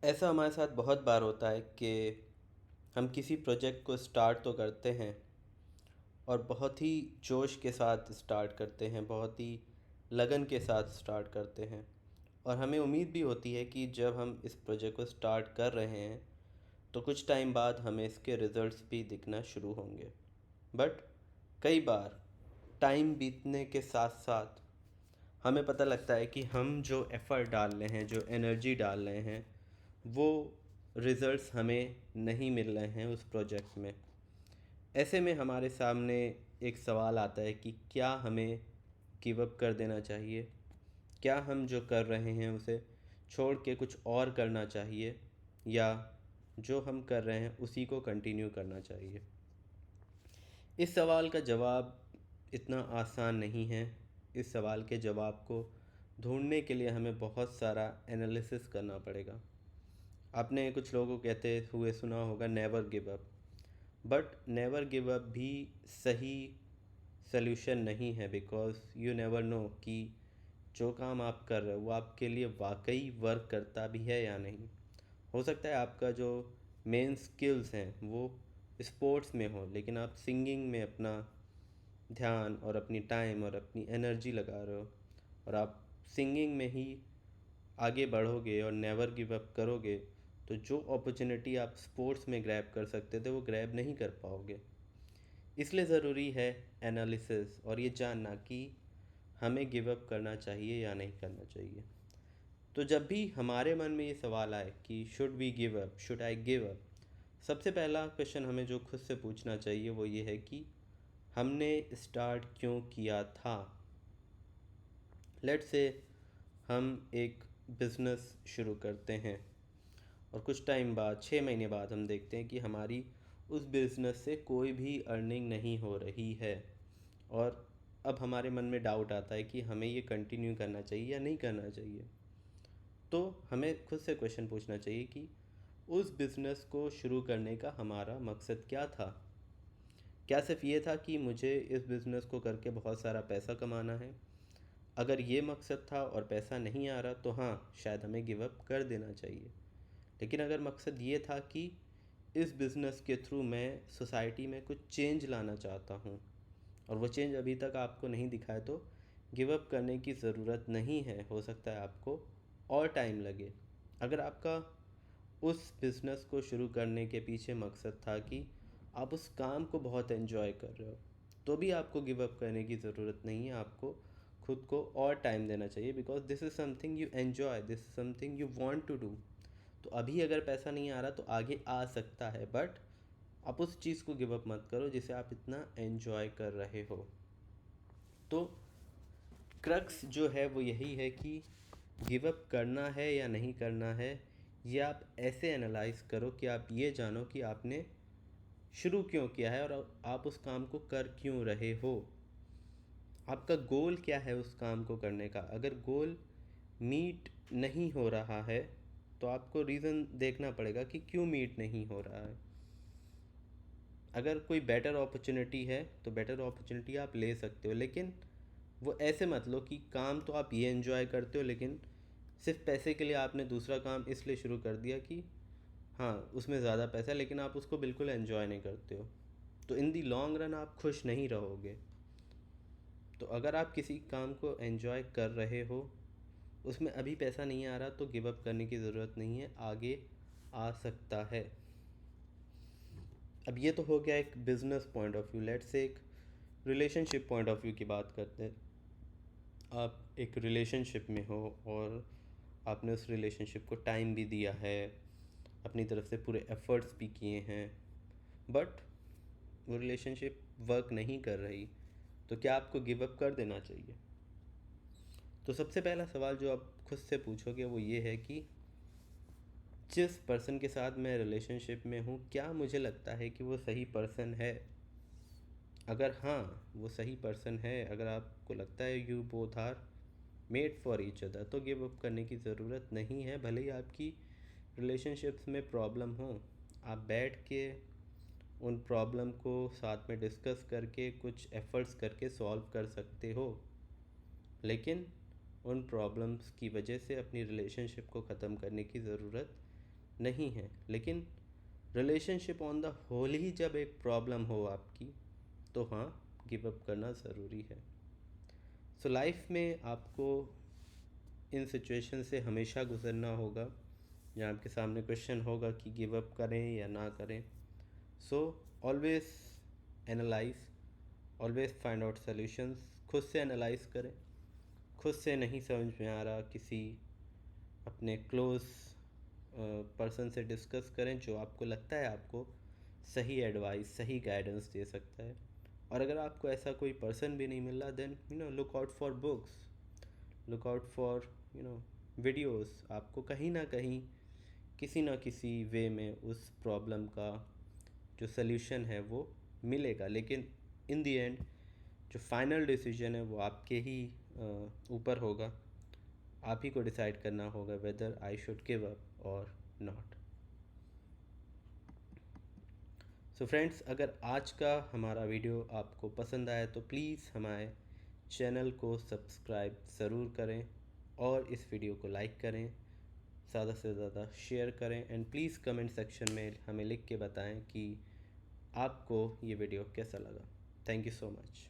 ऐसा हमारे साथ बहुत बार होता है कि हम किसी प्रोजेक्ट को स्टार्ट तो करते हैं और बहुत ही जोश के साथ स्टार्ट करते हैं, बहुत ही लगन के साथ स्टार्ट करते हैं। और हमें उम्मीद भी होती है कि जब हम इस प्रोजेक्ट को स्टार्ट कर रहे हैं तो कुछ टाइम बाद हमें इसके रिज़ल्ट्स भी दिखना शुरू होंगे। बट कई बार टाइम बीतने के साथ साथ हमें पता लगता है कि हम जो एफ़र्ट डाल रहे हैं, जो एनर्जी डाल रहे हैं, वो रिज़ल्ट्स हमें नहीं मिल रहे हैं उस प्रोजेक्ट में। ऐसे में हमारे सामने एक सवाल आता है कि क्या हमें गिव अप कर देना चाहिए? क्या हम जो कर रहे हैं उसे छोड़ के कुछ और करना चाहिए, या जो हम कर रहे हैं उसी को कंटिन्यू करना चाहिए? इस सवाल का जवाब इतना आसान नहीं है। इस सवाल के जवाब को ढूँढने के लिए हमें बहुत सारा एनालिसिस करना पड़ेगा। आपने कुछ लोगों को कहते हुए सुना होगा never give up. But never give up भी सही सल्यूशन नहीं है, बिकॉज़ यू नेवर नो कि जो काम आप कर रहे हो वो आपके लिए वाकई वर्क करता भी है या नहीं। हो सकता है आपका जो मेन स्किल्स हैं वो स्पोर्ट्स में हो, लेकिन आप सिंगिंग में अपना ध्यान और अपनी टाइम और अपनी एनर्जी लगा रहे हो, और आप सिंगिंग में ही आगे बढ़ोगे और नेवर गिव अप करोगे, तो जो अपॉर्चुनिटी आप स्पोर्ट्स में ग्रैब कर सकते थे वो ग्रैब नहीं कर पाओगे। इसलिए ज़रूरी है एनालिसिस और ये जानना कि हमें गिव अप करना चाहिए या नहीं करना चाहिए। तो जब भी हमारे मन में ये सवाल आए कि should we give up, should I give up, सबसे पहला क्वेश्चन हमें जो खुद से पूछना चाहिए वो ये है कि हमने स्टार्ट क्यों किया था। लेट्स से हम एक बिज़नेस शुरू करते हैं और कुछ टाइम बाद, 6 महीने बाद, हम देखते हैं कि हमारी उस बिज़नेस से कोई भी अर्निंग नहीं हो रही है। और अब हमारे मन में डाउट आता है कि हमें ये कंटिन्यू करना चाहिए या नहीं करना चाहिए। तो हमें खुद से क्वेश्चन पूछना चाहिए कि उस बिज़नेस को शुरू करने का हमारा मकसद क्या था। क्या सिर्फ ये था कि मुझे इस बिज़नेस को करके बहुत सारा पैसा कमाना है? अगर ये मकसद था और पैसा नहीं आ रहा तो हाँ, शायद हमें गिव अप कर देना चाहिए। लेकिन अगर मकसद ये था कि इस बिज़नेस के थ्रू मैं सोसाइटी में कुछ चेंज लाना चाहता हूँ और वो चेंज अभी तक आपको नहीं दिखा है, तो गिव अप करने की ज़रूरत नहीं है। हो सकता है आपको और टाइम लगे। अगर आपका उस बिज़नेस को शुरू करने के पीछे मकसद था कि आप उस काम को बहुत एंजॉय कर रहे हो, तो भी आपको गिव अप करने की ज़रूरत नहीं है। आपको खुद को और टाइम देना चाहिए, because this is something you enjoy, this is something you want to do. तो अभी अगर पैसा नहीं आ रहा तो आगे आ सकता है, बट आप उस चीज़ को गिव अप मत करो जिसे आप इतना एन्जॉय कर रहे हो। तो क्रक्स जो है वो यही है कि गिव अप करना है या नहीं करना है, ये आप ऐसे एनालाइज करो कि आप ये जानो कि आपने शुरू क्यों किया है और आप उस काम को कर क्यों रहे हो। आपका गोल क्या है उस काम को करने का? अगर गोल मीट नहीं हो रहा है तो आपको रीज़न देखना पड़ेगा कि क्यों मीट नहीं हो रहा है। अगर कोई बेटर अपॉर्चुनिटी है तो बेटर अपॉर्चुनिटी आप ले सकते हो, लेकिन वो ऐसे मत लो कि काम तो आप ये एंजॉय करते हो, लेकिन सिर्फ पैसे के लिए आपने दूसरा काम इसलिए शुरू कर दिया कि हाँ उसमें ज़्यादा पैसा है, लेकिन आप उसको बिल्कुल एंजॉय नहीं करते हो। तो इन दी लॉन्ग रन आप खुश नहीं रहोगे। तो अगर आप किसी काम को एंजॉय कर रहे हो, उसमें अभी पैसा नहीं आ रहा, तो गिव अप करने की ज़रूरत नहीं है, आगे आ सकता है। अब ये तो हो गया एक business point of view. Let's say एक रिलेशनशिप पॉइंट ऑफ व्यू की बात करते हैं। आप एक रिलेशनशिप में हो और आपने उस रिलेशनशिप को टाइम भी दिया है, अपनी तरफ से पूरे एफ़र्ट्स भी किए हैं, बट वो रिलेशनशिप वर्क नहीं कर रही, तो क्या आपको गिव अप कर देना चाहिए? तो सबसे पहला सवाल जो आप खुद से पूछोगे वो ये है कि जिस पर्सन के साथ मैं रिलेशनशिप में हूँ, क्या मुझे लगता है कि वो सही पर्सन है? अगर हाँ वो सही पर्सन है, अगर आपको लगता है you both are made for each other, तो गिव अप करने की ज़रूरत नहीं है। भले ही आपकी रिलेशनशिप्स में प्रॉब्लम हो, आप बैठ के उन प्रॉब्लम को साथ में डिस्कस करके कुछ एफ़र्ट्स करके सॉल्व कर सकते हो, लेकिन उन प्रॉब्लम्स की वजह से अपनी रिलेशनशिप को ख़त्म करने की ज़रूरत नहीं है, लेकिन रिलेशनशिप ऑन द होल ही जब एक प्रॉब्लम हो आपकी, तो हाँ, गिव अप करना ज़रूरी है। सो लाइफ में आपको इन सिचुएशन से हमेशा गुजरना होगा जहाँ आपके सामने क्वेश्चन होगा कि गिव अप करें या ना करें। So always analyse, always find out solutions. खुद से एनालाइज करें, खुद से नहीं समझ में आ रहा, किसी अपने क्लोज पर्सन से डिस्कस करें जो आपको लगता है आपको सही एडवाइस, सही गाइडेंस दे सकता है। और अगर आपको ऐसा कोई पर्सन भी नहीं मिल रहा, then look out for books, look out for videos. आपको कहीं ना कहीं किसी ना किसी वे में उस प्रॉब्लम का जो सल्यूशन है वो मिलेगा। लेकिन इन दी एंड जो फाइनल डिसीजन है वो आपके ही ऊपर होगा। आप ही को डिसाइड करना होगा whether I should give up और नॉट। सो फ्रेंड्स, अगर आज का हमारा वीडियो आपको पसंद आया तो प्लीज़ हमारे चैनल को सब्सक्राइब ज़रूर करें और इस वीडियो को लाइक करें, ज़्यादा से ज़्यादा शेयर करें, एंड प्लीज़ कमेंट सेक्शन में हमें लिख के बताएं कि आपको ये वीडियो कैसा लगा। Thank you so much.